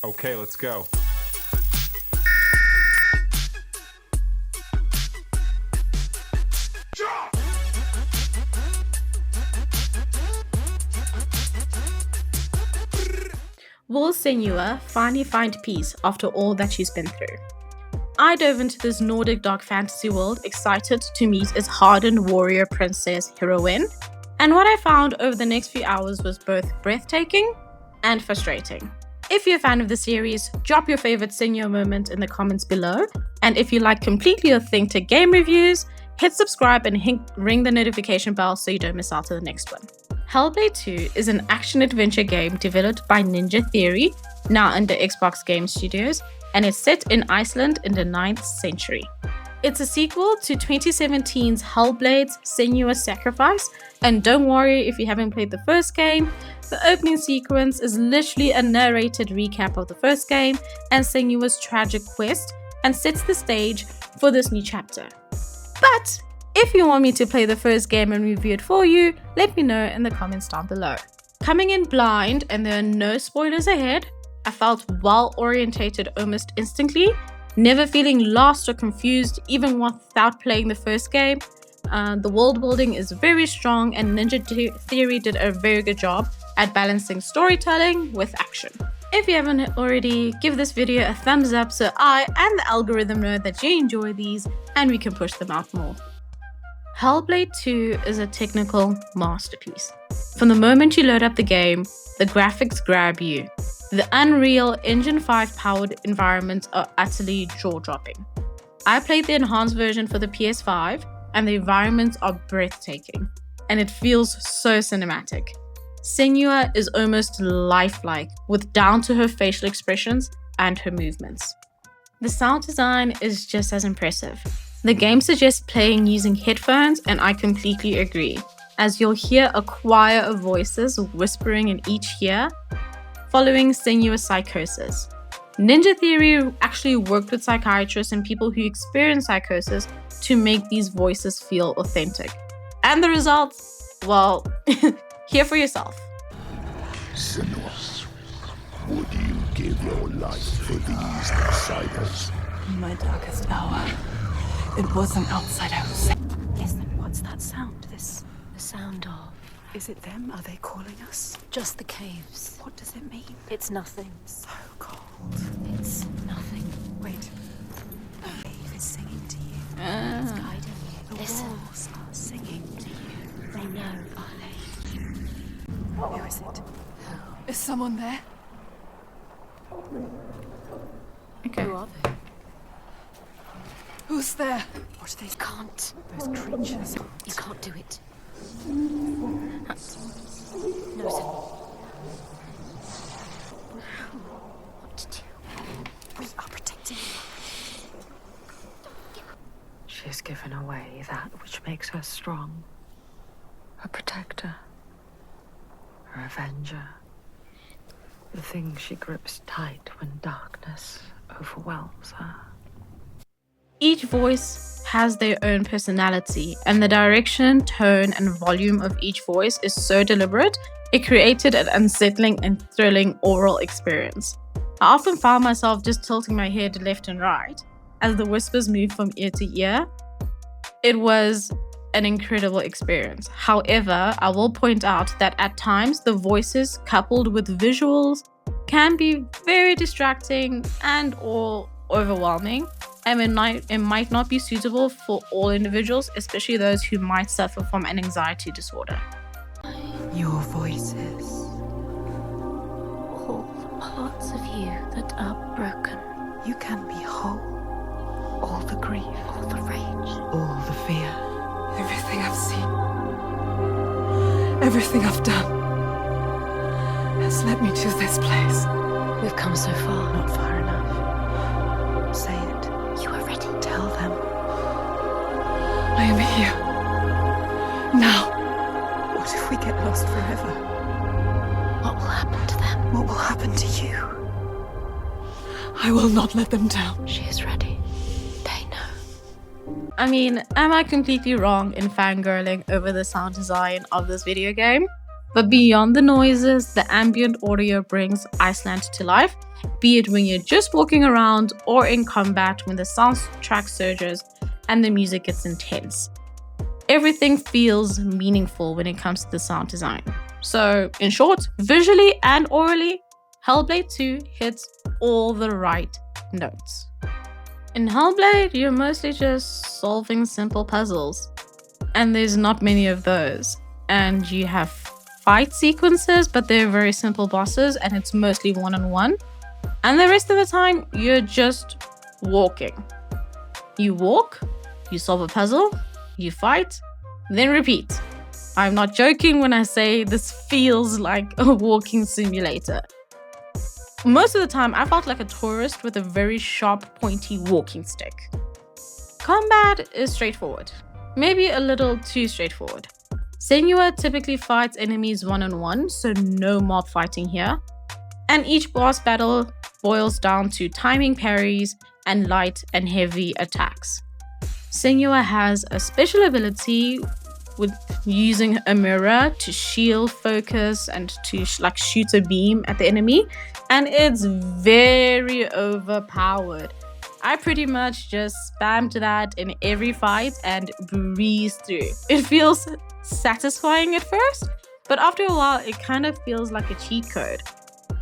Okay, let's go. Will Senua finally find peace after all that she's been through? I dove into this Nordic dark fantasy world excited to meet its hardened warrior princess heroine, and what I found over the next few hours was both breathtaking and frustrating. If you're a fan of the series, drop your favorite Senua moment in the comments below, and if you like completely authentic game reviews, hit subscribe and ring the notification bell so you don't miss out on the next one. Hellblade 2 is an action-adventure game developed by Ninja Theory, now under Xbox Game Studios, and is set in Iceland in the 9th century. It's a sequel to 2017's Hellblade's Senua's Sacrifice, and don't worry if you haven't played the first game, the opening sequence is literally a narrated recap of the first game and Senua's tragic quest, and sets the stage for this new chapter. But if you want me to play the first game and review it for you, let me know in the comments down below. Coming in blind and there are no spoilers ahead, I felt well orientated almost instantly, never feeling lost or confused even without playing the first game. The world building is very strong and Ninja Theory did a very good job at balancing storytelling with action. If you haven't already, give this video a thumbs up so I and the algorithm know that you enjoy these and we can push them out more. Hellblade 2 is a technical masterpiece. From the moment you load up the game, the graphics grab you. The Unreal Engine 5 powered environments are utterly jaw-dropping. I played the enhanced version for the PS5 and the environments are breathtaking, and it feels so cinematic. Senua is almost lifelike, with down-to-her facial expressions and her movements. The sound design is just as impressive. The game suggests playing using headphones, and I completely agree, as you'll hear a choir of voices whispering in each ear, following Senua's psychosis. Ninja Theory actually worked with psychiatrists and people who experience psychosis to make these voices feel authentic. And the results? Well, hear for yourself. Senua, would you give your life for these outsiders? In my darkest hour, it was an outsider who said... Listen, what's that sound? The sound of... Is it them? Are they calling us? just the caves. What does it mean? It's nothing. So cold. It's nothing. Wait. The wave is singing to you. It's guiding you. The Listen. walls are singing to you. They know. Are they? Who is it? Is someone there? Okay. Who are they? Who's there? What are they? You can't. Those creatures. You can't do it. No, sir. What to do? We are protecting you. She has given away that which makes her strong. A protector. A avenger. The thing she grips tight when darkness overwhelms her. Each voice has their own personality, and the direction, tone, and volume of each voice is so deliberate, it created an unsettling and thrilling oral experience. I often found myself just tilting my head left and right as the whispers moved from ear to ear. It was an incredible experience. However, I will point out that at times the voices coupled with visuals can be very distracting and or overwhelming, and it might not be suitable for all individuals, especially those who might suffer from an anxiety disorder. Your voices. All the parts of you that are broken. You can be whole. All the grief. All the rage. All the fear. Everything I've seen. Everything I've done has led me to this place. We've come so far. Not far enough. Say it. You are ready. Tell them. I am here. Now. What if we get lost forever? What will happen to them? What will happen to you? I will not let them down. She is ready. They know. I mean, am I completely wrong in fangirling over the sound design of this video game? But beyond the noises, the ambient audio brings Iceland to life, be it when you're just walking around or in combat when the soundtrack surges and the music gets intense. Everything feels meaningful when it comes to the sound design. So, in short, visually and orally, Hellblade 2 hits all the right notes. In Hellblade, you're mostly just solving simple puzzles, and there's not many of those. And you have fight sequences, but they're very simple bosses, and it's mostly one-on-one. And the rest of the time, you're just walking. You walk, you solve a puzzle, you fight, then repeat. I'm not joking when I say this feels like a walking simulator. Most of the time, I felt like a tourist with a very sharp, pointy walking stick. Combat is straightforward. Maybe a little too straightforward. Senua typically fights enemies one-on-one, so no mob fighting here. And each boss battle boils down to timing parries and light and heavy attacks. Senua has a special ability with using a mirror to shield, focus, and to shoot a beam at the enemy, and it's very overpowered. I pretty much just spammed that in every fight and breezed through. It feels satisfying at first, but after a while it kind of feels like a cheat code.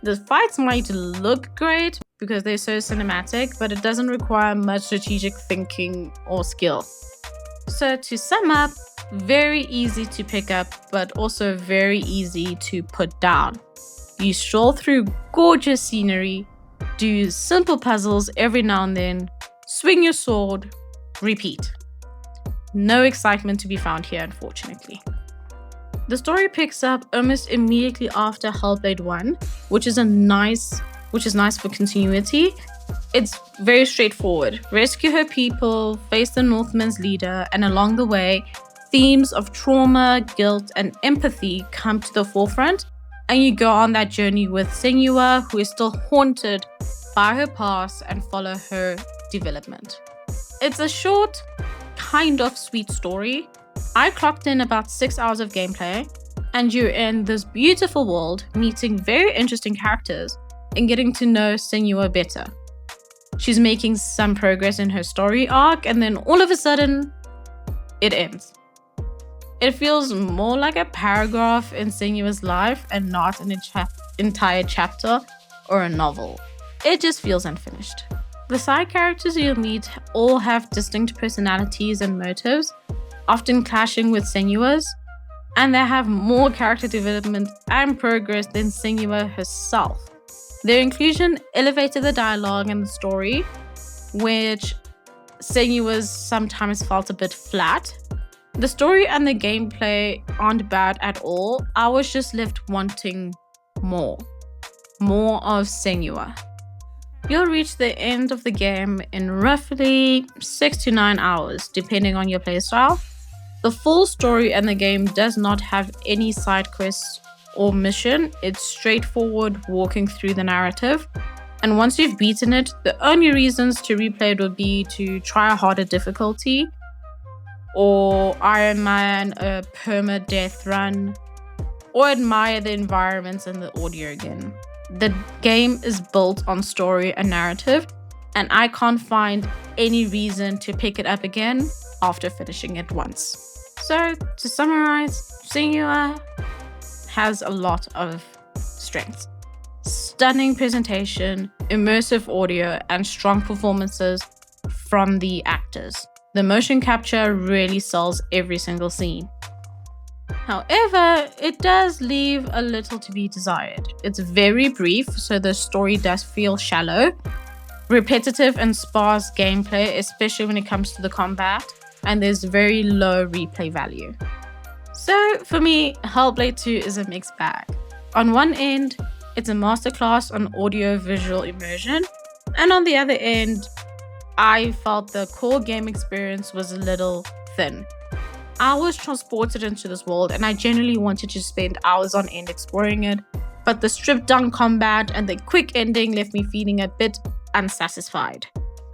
The fights might look great because they're so cinematic, but it doesn't require much strategic thinking or skill. So to sum up, very easy to pick up, but also very easy to put down. You stroll through gorgeous scenery, do simple puzzles every now and then, swing your sword, repeat. No excitement to be found here, unfortunately. The story picks up almost immediately after Hellblade 1, which is nice for continuity. It's very straightforward. Rescue her people, face the Northmen's leader, and along the way, themes of trauma, guilt, and empathy come to the forefront, and you go on that journey with Senua, who is still haunted by her past, and follow her development. It's a short, kind of sweet story. I clocked in about 6 hours of gameplay, and you're in this beautiful world, meeting very interesting characters, and getting to know Senua better. She's making some progress in her story arc, and then all of a sudden, it ends. It feels more like a paragraph in Senua's life and not an entire chapter or a novel. It just feels unfinished. The side characters you'll meet all have distinct personalities and motives, often clashing with Senua's, and they have more character development and progress than Senua herself. Their inclusion elevated the dialogue and the story, which Senua's sometimes felt a bit flat. The story and the gameplay aren't bad at all. I was just left wanting more of Senua. You'll reach the end of the game in roughly 6 to 9 hours, depending on your playstyle. The full story and the game does not have any side quests or mission. It's straightforward walking through the narrative. And once you've beaten it, the only reasons to replay it would be to try a harder difficulty, or Iron Man a perma-death run, or admire the environments and the audio again. The game is built on story and narrative, and I can't find any reason to pick it up again after finishing it once. So, to summarize, Senua has a lot of strengths. Stunning presentation, immersive audio, and strong performances from the actors. The motion capture really sells every single scene. However, it does leave a little to be desired. It's very brief, so the story does feel shallow. Repetitive and sparse gameplay, especially when it comes to the combat, and there's very low replay value. So for me, Hellblade 2 is a mixed bag. On one end, it's a masterclass on audio-visual immersion, and on the other end, I felt the core game experience was a little thin. I was transported into this world and I genuinely wanted to spend hours on end exploring it, but the stripped down combat and the quick ending left me feeling a bit unsatisfied.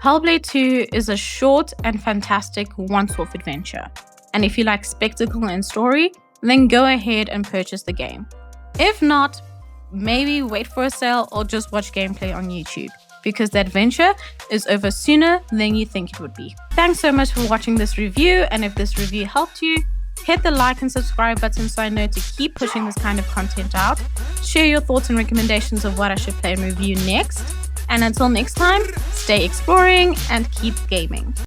Hellblade 2 is a short and fantastic once-off adventure, and if you like spectacle and story, then go ahead and purchase the game. If not, maybe wait for a sale or just watch gameplay on YouTube, because the adventure is over sooner than you think it would be. Thanks so much for watching this review, and if this review helped you, hit the like and subscribe button so I know to keep pushing this kind of content out. Share your thoughts and recommendations of what I should play and review next. And until next time, stay exploring and keep gaming.